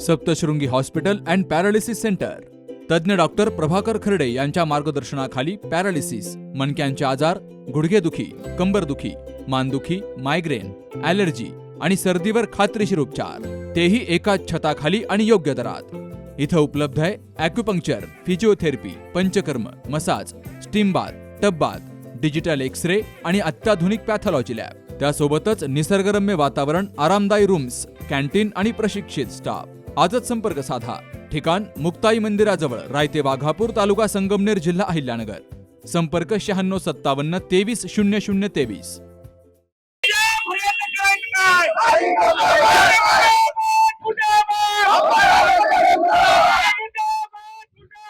Saptashrungi hospital and paralysis centre. तज्ञ doctor Prabhakar खर्डे यांच्या मार्गदर्शनाखाली पॅरालिसिस, मणक्यांचे आजार, गुडघेदुखी, कंबरदुखी, मानदुखी, मायग्रेन, ॲलर्जी आणि सर्दीवर खात्रीशीर उपचार, तेही एकाच छताखाली आणि योग्य दरात। इथं उपलब्ध आहे acupuncture, physiotherapy, panchakarma, massage, steam bath, tub bath, digital X-ray आणि अत्याधुनिक पॅथॉलॉजी लॅब। त्यासोबतच निसर्गरम्य वातावरण, आरामदायी रूम्स, कॅन्टीन आणि प्रशिक्षित स्टाफ। आजच संपर्क साधा। ठिकाण मुक्ताई मंदिराजवळ, रायते वाघापूर, तालुका संगमनेर, जिल्हा अहिल्यानगर। संपर्क 9657 230023।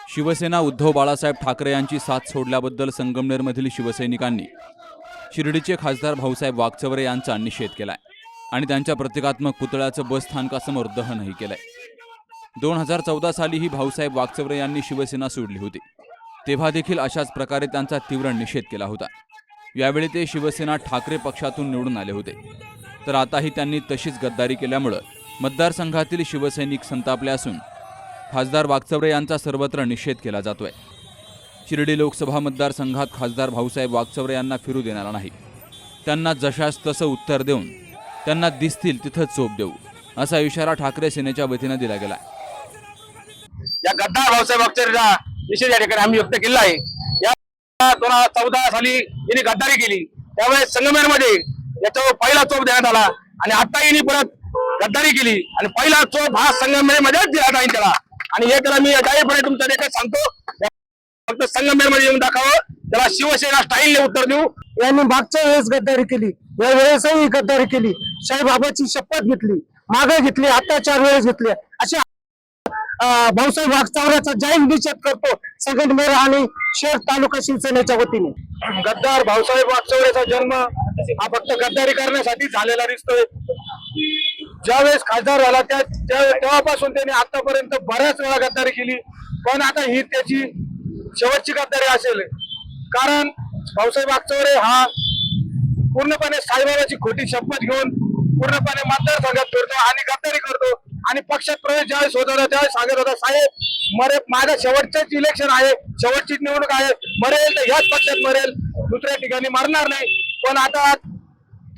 शिवसेना उद्धव बाळासाहेब ठाकरे यांची साथ सोडल्याबद्दल संगमनेरमधील शिवसैनिकांनी शिर्डीचे खासदार भाऊसाहेब वागचौरे यांचा निषेध केलाय आणि त्यांच्या प्रतिकात्मक पुतळ्याचं बस स्थानकासमोर दहनही केलंय। 2014 सालीही भाऊसाहेब वागचौरे यांनी शिवसेना सोडली होती, तेव्हा देखील अशाच प्रकारे त्यांचा तीव्र निषेध केला होता। यावेळी ते शिवसेना ठाकरे पक्षातून निवडून आले होते, तर आताही त्यांनी तशीच गद्दारी केल्यामुळे मतदारसंघातील शिवसैनिक संतापले असून खासदार वागचौरे यांचा सर्वत्र निषेध केला जातोय। शिर्डी लोकसभा मतदारसंघात खासदार भाऊसाहेब वागचौरे यांना फिरू देणार नाही, त्यांना जशास तसं उत्तर देऊन त्यांना दिसतील तिथं चोप देऊ, असा इशारा ठाकरे सेनेच्या वतीने दिला गेला। या गद्दार भाऊसाहेब वागचौरेचा निषेध या ठिकाणी आम्ही व्यक्त केला आहे। या 2014 साली यांनी गद्दारी केली, त्यावेळेस संगमेरमध्ये याचा पहिला चोप देण्यात आला आणि आता यांनी परत गद्दारी केली आणि पहिला चोप हा संगमेरमध्येच दिला जाईल त्याला। आणि हे त्याला मी जाहीरपणे तुमच्या देखत सांगतो, फक्त संगमेरमध्ये येऊन दाखवावं, त्याला शिवसेना स्टाईलने उत्तर देऊ। यांनी मागच्या वेळेस गद्दारी केली, या वेळेसही गद्दारी केली, साईबाबाची शपथ घेतली, मागे घेतली, आता 4 वेळेस घेतली। अशा भाऊसाहेब वागचौरेचा जाहीर निषेध करतो संगमनेर आणि शहर तालुका शिवसेनेच्या वतीने। गद्दार भाऊसाहेब वागचौरेचा जन्म हा फक्त गद्दारी करण्यासाठी झालेला दिसतोय। ज्यावेळेस खासदार झाला तेव्हापासून त्यांनी आतापर्यंत बऱ्याच वेळा गद्दारी केली, पण आता ही त्याची शेवटची गद्दारी असेल। कारण भाऊसाहेब वागचौरे हा पूर्णपणे साईबाबाची खोटी शपथ घेऊन पूर्णपणे मतदारसंघात फिरतो आणि गद्दारी करतो आणि पक्षात प्रवेश ज्यावेळेस होत होता त्यावेळेस सांगत होता, साहेब माझं शेवटचंच इलेक्शन आहे, शेवटचीच निवडणूक आहे, मरेल तर ह्याच पक्षात मरेल, दुसऱ्या ठिकाणी मरणार नाही। पण आता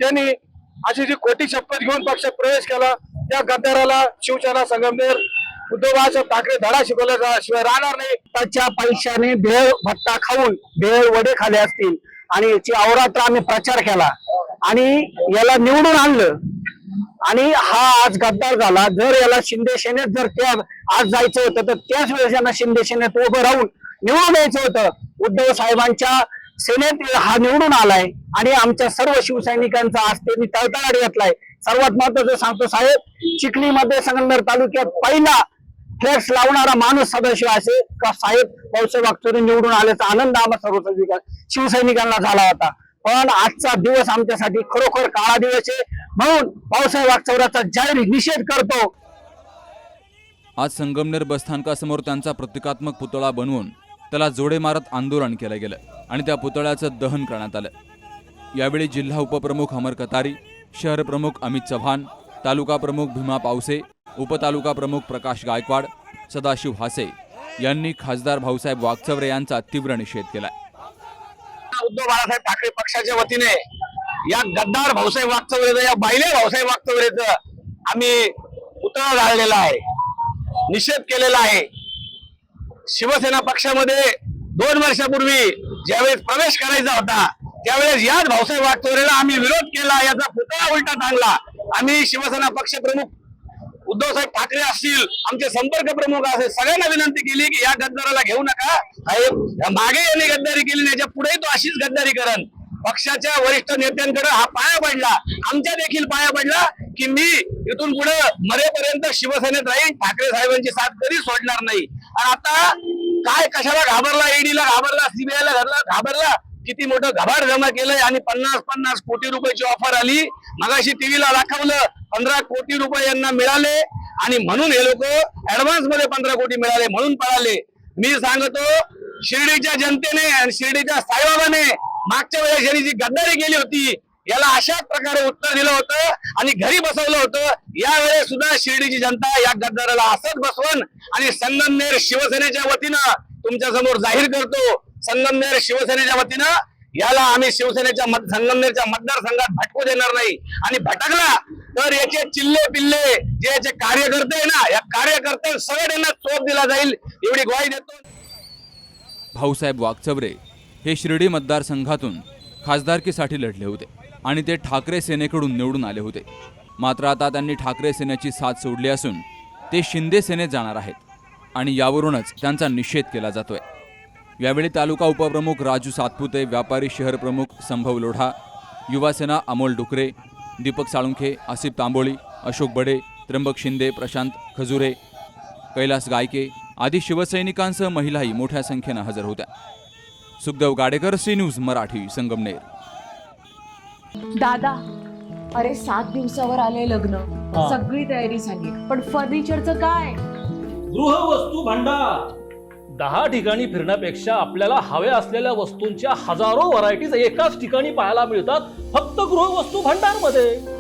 त्यांनी अशी जी खोटी शपथ घेऊन पक्षात प्रवेश केला, त्या गद्दाराला शिवसेना संगमनेर उद्धव बाळासाहेब ठाकरे धडा शिकवल्याशिवाय राहणार नाही। त्याच्या पैशाने भेळ भट्टा खाऊन भेळ वडे खाले असतील आणि याची अवरात्र आम्ही प्रचार केला आणि याला निवडून आणलं आणि हा आज गद्दार झाला। जर याला शिंदे सेनेत जर त्या आज जायचं होतं तर त्याच वेळेस यांना शिंदे सेनेत उभं राहून निवडून द्यायचं होतं। उद्धव साहेबांच्या सेनेत हा निवडून आलाय आणि आमच्या सर्व शिवसैनिकांचा आज त्यांनी तळतळाट घेतलाय। सर्वात महत्वाचं सांगतो साहेब, चिखलीमध्ये संगमनेर तालुक्यात पहिला फ्लेक्स लावणारा माणूस सदस्य असे का साहेब भाऊसाहेब वागचौरे निवडून आल्याचा आनंद आम्हा सर्व शिवसैनिकांना झाला होता। पण आजचा दिवस आमच्यासाठी खरोखर काळा दिवस आहे, म्हणून भाऊसाहेब वागचौरेचा जाहीर निषेध करतो। आज संगमनेर बसस्थानकासमोर त्यांचा प्रतिकात्मक पुतळा बनवून त्याला जोडे मारत आंदोलन केलं गेलं आणि त्या पुतळ्याचं दहन करण्यात आलं। यावेळी जिल्हा उपप्रमुख अमर कतारी, शहर प्रमुख अमित चव्हाण, तालुका प्रमुख भीमा पावसे, उपतालुका प्रमुख प्रकाश गायकवाड, सदाशिव हासे यांनी खासदार भाऊसाहेब वागचौरे यांचा तीव्र निषेध केलाय। उद्धव बाळासाहेब ठाकरे पक्षाच्या वतीने या गद्दार भाऊसाहेब वागचौरेचं, या बायले भाऊसाहेब वागचौरेचं आम्ही पुतळा जाळलेला आहे, निषेध केलेला आहे। शिवसेना पक्षामध्ये 2 वर्षापूर्वी ज्यावेळेस प्रवेश करायचा होता त्यावेळेस याच भाऊसाहेब वागचौरेला आम्ही विरोध केला, याचा पुतळा उलटा टांगला। आम्ही शिवसेना पक्ष प्रमुख उद्धवसाहेब ठाकरे असतील, आमचे संपर्क प्रमुख असेल, सगळ्यांना विनंती केली की या गद्दाराला घेऊ नका साहेब, मागे यांनी गद्दारी केली, याच्या पुढे तो अशीच गद्दारी करण। पक्षाच्या वरिष्ठ नेत्यांकडे हा पाया पडला, आमच्या देखील पाया पडला की मी इथून पुढे मरेपर्यंत शिवसेनेत राहीन, ठाकरे साहेबांची साथ कधी सोडणार नाही। आणि आता काय कशाला घाबरला, ईडीला घाबरला, सीबीआयला घाबरला, किती मोठं घबाड जमा केलंय आणि 50-50 कोटी रुपयाची ऑफर आली। मगाशी टीव्हीला दाखवलं 15 कोटी रुपये यांना मिळाले आणि म्हणून हे लोक ऍडव्हान्स मध्ये 15 कोटी मिळाले म्हणून पळाले। मी सांगतो शिर्डीच्या जनतेने आणि शिर्डीच्या साईबाबाने मागच्या वेळेस यांनी जी गद्दारी केली होती याला अशाच प्रकारे उत्तर दिलं होतं आणि घरी बसवलं होतं. यावेळेस सुद्धा शिर्डीची जनता या गद्दाराला असंच बसवून आणि संगमनेर शिवसेनेच्या वतीनं तुमच्या समोर जाहीर करतो, संगमनेर शिवसेनेच्या वतीनं याला आम्ही शिवसेनेच्या संगमनेरच्या मतदारसंघात भटकू देणार नाही. आणि भटकला तर याचे चिल्ले पिल्ले जे याचे कार्यकर्ते आहे ना, या कार्यकर्ते सगळ्यांना यांना चोप दिला जाईल एवढी ग्वाही देतो. भाऊसाहेब वागचौरे हे शिर्डी मतदारसंघातून खासदारकीसाठी लढले होते आणि ते ठाकरे सेनेकडून निवडून आले होते. मात्र आता त्यांनी ठाकरे सेनेची साथ सोडली असून ते शिंदे सेनेत जाणार आहेत आणि यावरूनच त्यांचा निषेध केला जातोय. यावेळी तालुका उपप्रमुख राजू सातपुते, व्यापारी शहर प्रमुख संभव लोढा, युवासेना अमोल डुकरे, दीपक साळुंखे, आसिफ तांबोळी, अशोक बडे, त्र्यंबक शिंदे, प्रशांत खजुरे, कैलास गायके आदी शिवसैनिकांसह महिलाही मोठ्या संख्येनं हजर होत्या. Sukhdev Gadekar, C news Marathi, Sangamner. दादा, अरे 7 दिवसावर आले लग्न, सगळी तयारी झाली, पण फर्निचरचं काय? गृहवस्तू भांडार 10 ठिकाणी फिरण्यापेक्षा आपल्याला हव्या असलेल्या वस्तूंच्या हजारो व्हरायटीज एकाच ठिकाणी पाहायला मिळतात फक्त गृहवस्तू भांडार मध्ये.